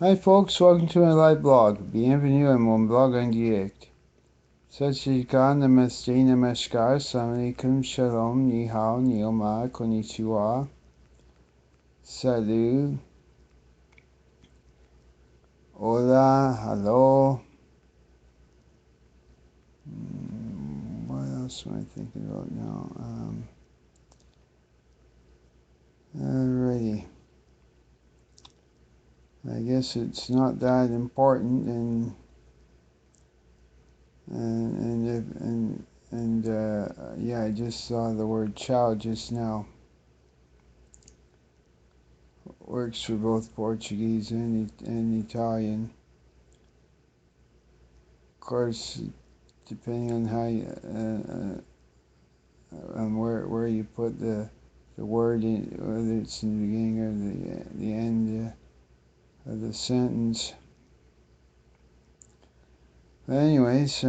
Hi folks, welcome to my live blog. Bienvenue à mon blog en direct. Sachika namaste namaskar, salam alaikum, shalom, ni hao, ni ma, konnichiwa, salut, hola, hello. What else am I thinking about now? Alrighty. I guess it's not that important, yeah, I just saw the word ciao just now. Works for both Portuguese and Italian. Of course, depending on how you, on where you put the word in, whether it's in the beginning or the end of the sentence. But anyways,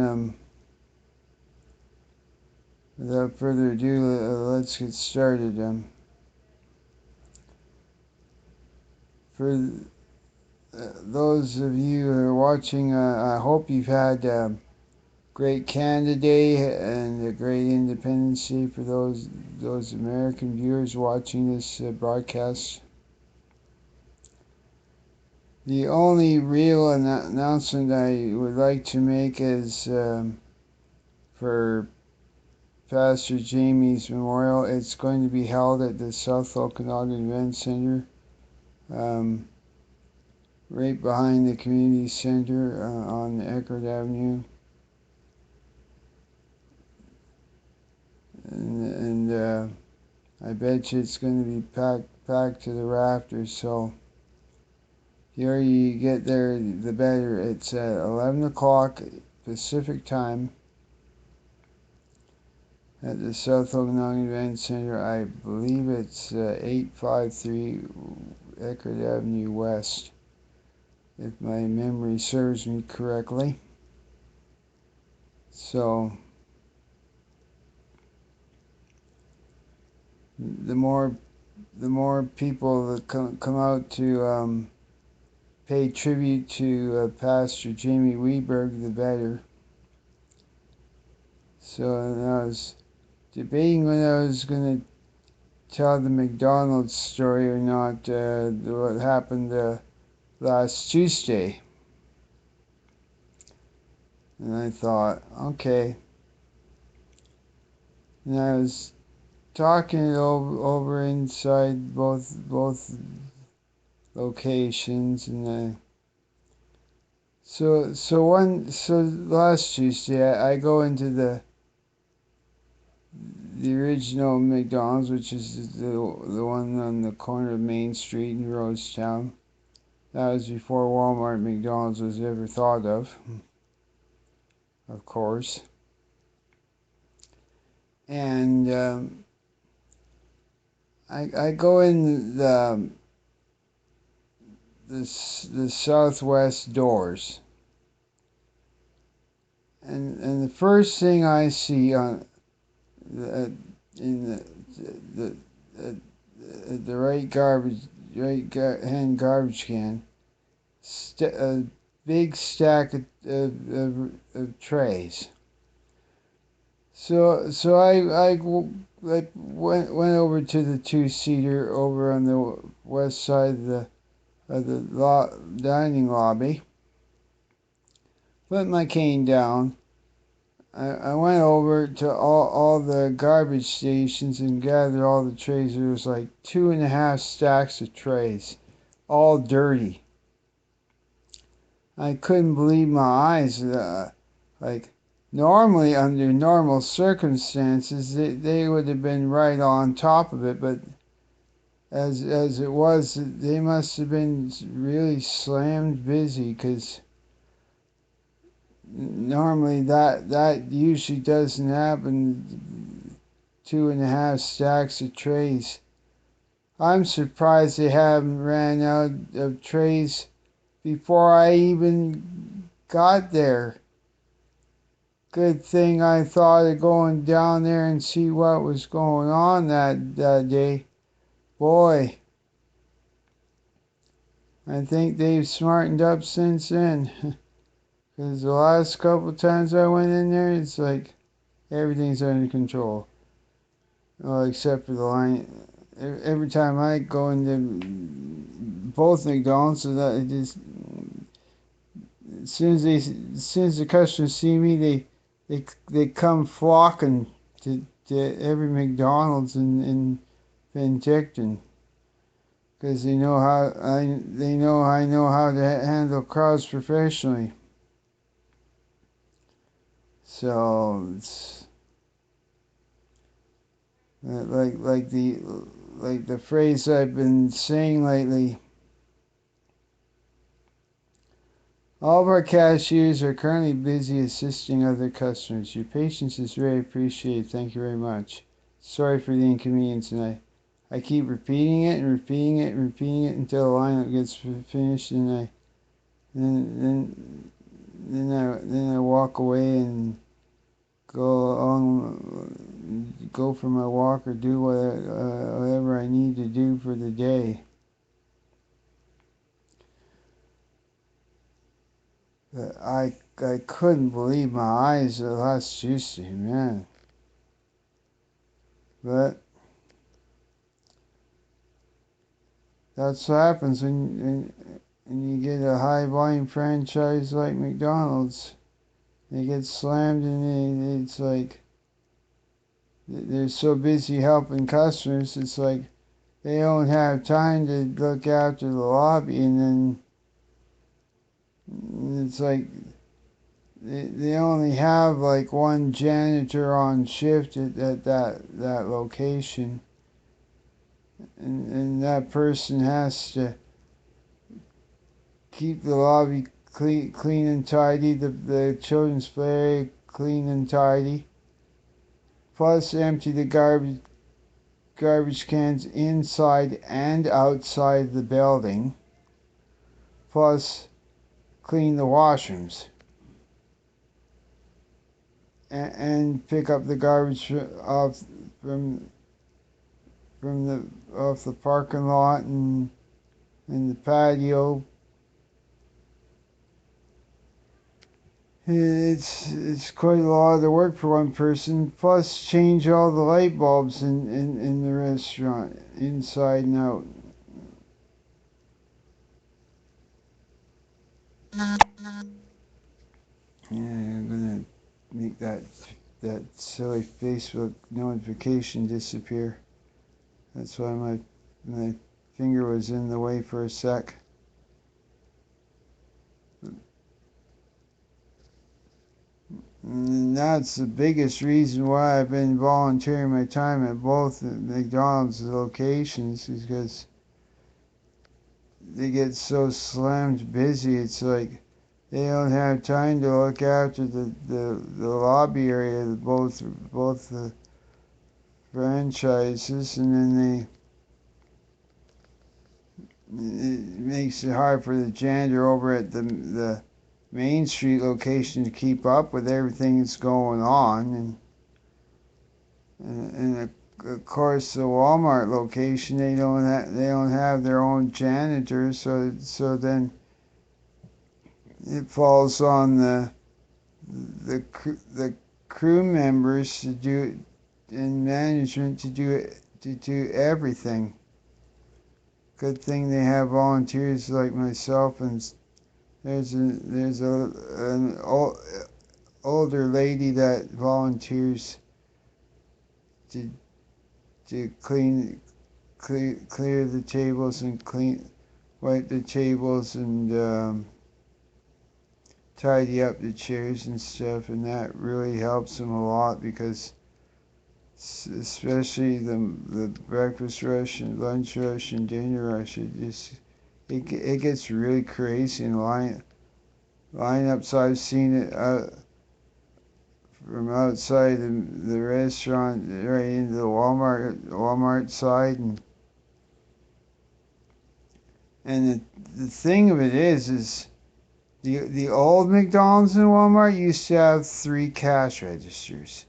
without further ado, let's get started. For those of you who are watching, I hope you've had a great Canada Day and a great Independence Day for those American viewers watching this broadcast. The only real announcement I would like to make is for Pastor Jamie's memorial. It's going to be held at the South Okanagan Event Center, right behind the community center on Eckerd Avenue. And I bet you it's going to be packed to the rafters, so the earlier you get there, the better. It's at 11 o'clock Pacific time at the South Okanagan Event Center. I believe it's 853 Eckerd Avenue West, if my memory serves me correctly. So the more people that come out to pay tribute to Pastor Jamie Weberg, the better. So I was debating when I was going to tell the McDonald's story or not, what happened last Tuesday. And I thought, okay. And I was talking it over inside both locations, and so last Tuesday I go into the original McDonald's, which is the one on the corner of Main Street in Rosetown. That was before Walmart McDonald's was ever thought of course. And I go in the southwest doors, and the first thing I see on in the right hand garbage can, a big stack of trays. So I went over to the two-seater over on the west side of the dining lobby. Put my cane down. I went over to all the garbage stations and gathered all the trays. There was like 2.5 stacks of trays, all dirty. I couldn't believe my eyes. Like, normally, under normal circumstances, they would have been right on top of it, but as it was, they must have been really slammed busy, because normally that usually doesn't happen. 2.5 stacks of trays. I'm surprised they haven't ran out of trays before I even got there. Good thing I thought of going down there and see what was going on that day. Boy, I think they've smartened up since then. Because the last couple times I went in there, it's like everything's under control. Well, except for the line. Every time I go into both McDonald's, so that it just as soon as the customers see me, they come flocking to every McDonald's in Penticton because they know I know how to handle crowds professionally. So it's like the phrase I've been saying lately. All of our cashiers are currently busy assisting other customers. Your patience is very appreciated. Thank you very much. Sorry for the inconvenience, and I keep repeating it and repeating it and repeating it until the lineup gets finished, and then I walk away and go for my walk or do whatever I need to do for the day. I couldn't believe my eyes last Tuesday, man. But that's what happens when you get a high volume franchise like McDonald's. They get slammed, and it's like they're so busy helping customers. It's like they don't have time to look after the lobby, and then it's like they only have like one janitor on shift at that location, and that person has to keep the lobby clean and tidy, the children's play clean and tidy, plus empty the garbage cans inside and outside the building, plus clean the washrooms and pick up the garbage off from off the parking lot and the patio. It's quite a lot of work for one person. Plus, change all the light bulbs in the restaurant, inside and out. Yeah, I'm gonna make that silly Facebook notification disappear. That's why my finger was in the way for a sec. And that's the biggest reason why I've been volunteering my time at both McDonald's locations, is because they get so slammed busy. It's like they don't have time to look after the lobby area of both the franchises, and then it makes it hard for the janitor over at the Main Street location to keep up with everything that's going on, and of course the Walmart location, they don't have their own janitors, so then it falls on the crew members to do and management to do everything. Good thing they have volunteers like myself, and there's an older lady that volunteers to clear the tables and wipe the tables and tidy up the chairs and stuff, and that really helps them a lot, because especially the breakfast rush and lunch rush and dinner rush, it gets really crazy in lineups. I've seen it from outside the restaurant right into the Walmart side, and the thing of it is the old McDonald's and Walmart used to have 3 cash registers.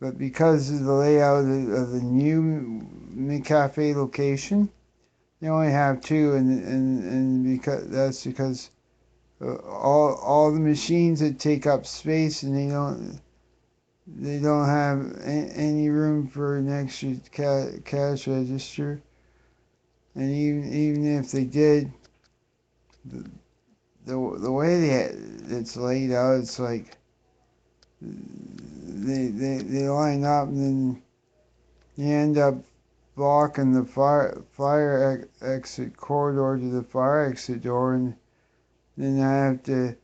But because of the layout of the new McCafe location, they only have two, and because all the machines that take up space, and they don't have any room for an extra cash register. And even if they did, the, the way it's laid out, it's like they line up, and then you end up blocking the fire exit corridor to the fire exit door, and then I have to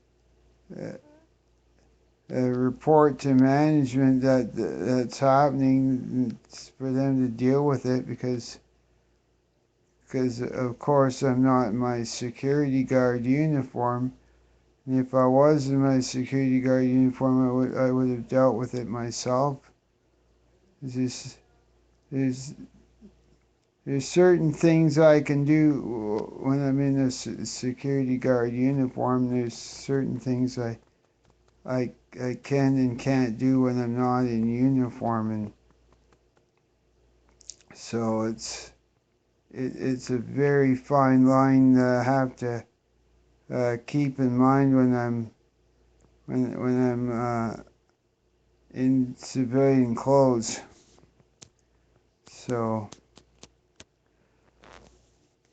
report to management that's happening for them to deal with it, because of course I'm not in my security guard uniform. And if I was in my security guard uniform, I would have dealt with it myself. It's just, there's there's certain things I can do when I'm in a security guard uniform. There's certain things I can and can't do when I'm not in uniform, and so it's a very fine line that I have to keep in mind when I'm in civilian clothes. So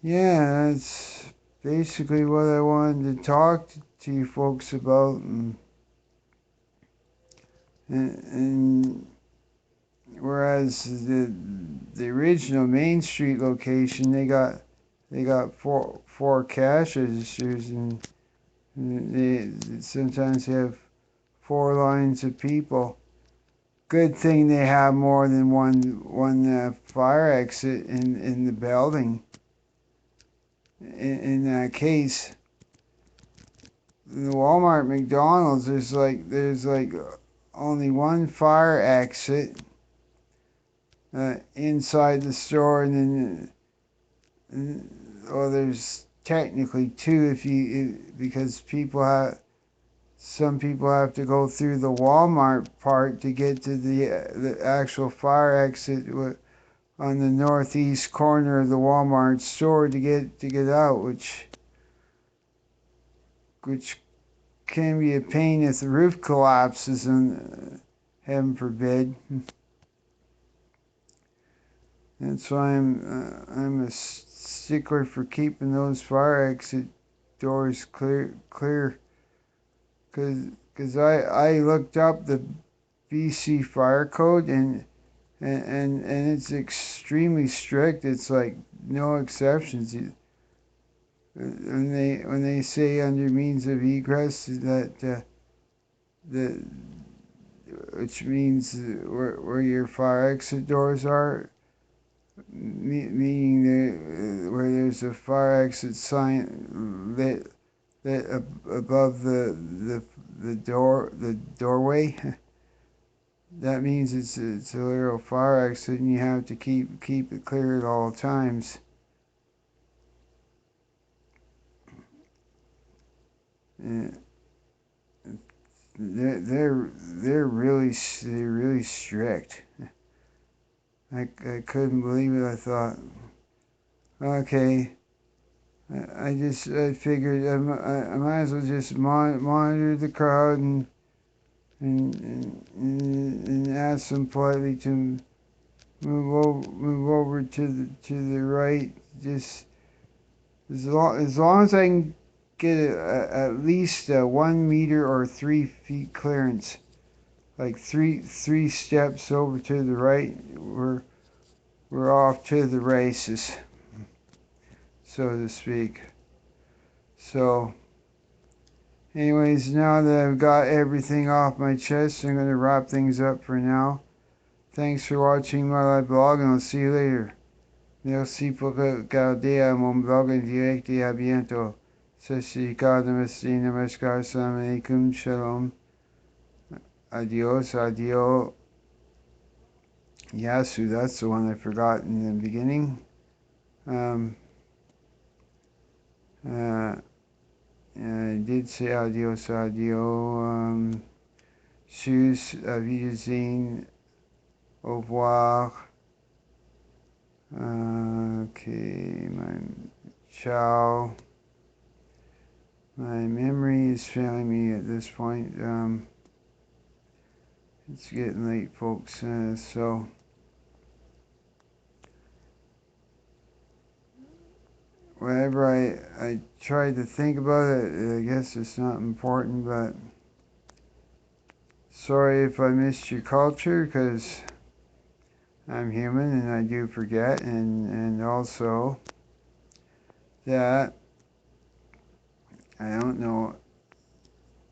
yeah, that's basically what I wanted to talk to you folks about, and whereas the original Main Street location, they got four cash registers, and they sometimes have four lines of people. Good thing they have more than one fire exit in the building. In that case, the Walmart McDonald's, there's like only one fire exit inside the store, and then well, there's technically two because some people have to go through the Walmart part to get to the actual fire exit on the northeast corner of the Walmart store to get out, which can be a pain if the roof collapses, and heaven forbid. That's why I'm a stickler for keeping those fire exit doors clear, because I looked up the BC fire code, and it's extremely strict. It's like no exceptions. When they say under means of egress, the which means where your fire exit doors are, meaning where there's a fire exit sign lit above the doorway. That means it's a little fire exit, and you have to keep it clear at all times. And they're really strict. I couldn't believe it. I thought, okay, I figured I might as well just monitor the crowd, and ask them politely to move over to the right. Just as long as I can get at least a 1 meter or 3 feet clearance, like three steps over to the right, we're off to the races, so to speak. So anyways, now that I've got everything off my chest, I'm going to wrap things up for now. Thanks for watching my live blog, and I'll see you later. Merci pour regarder à mon blog en direct, et à bientôt. Salam alaikum, namaskar, salam alaikum, shalom. Adios, adio. Yasu, that's the one I forgot in the beginning. I did say adios, adio. Tschüss, auf Wiedersehen, au revoir. Okay, my ciao. My memory is failing me at this point. It's getting late, folks, so whenever I try to think about it, I guess it's not important, but sorry if I missed your culture, because I'm human and I do forget, and also that I don't know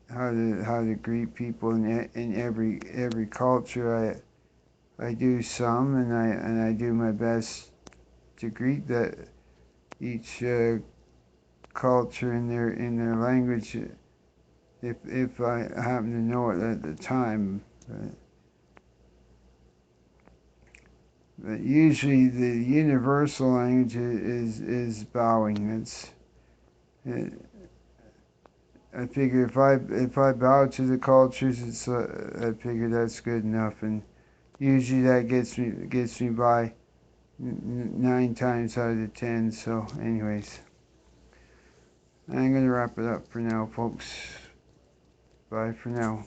how to greet people in every culture. I do some, and I do my best to greet that each culture in their language, if I happen to know it at the time. But usually the universal language is bowing. It, I figure if I bow to the cultures, I figure that's good enough, and usually that gets me by 9 times out of 10. So, anyways, I'm gonna wrap it up for now, folks. Bye for now.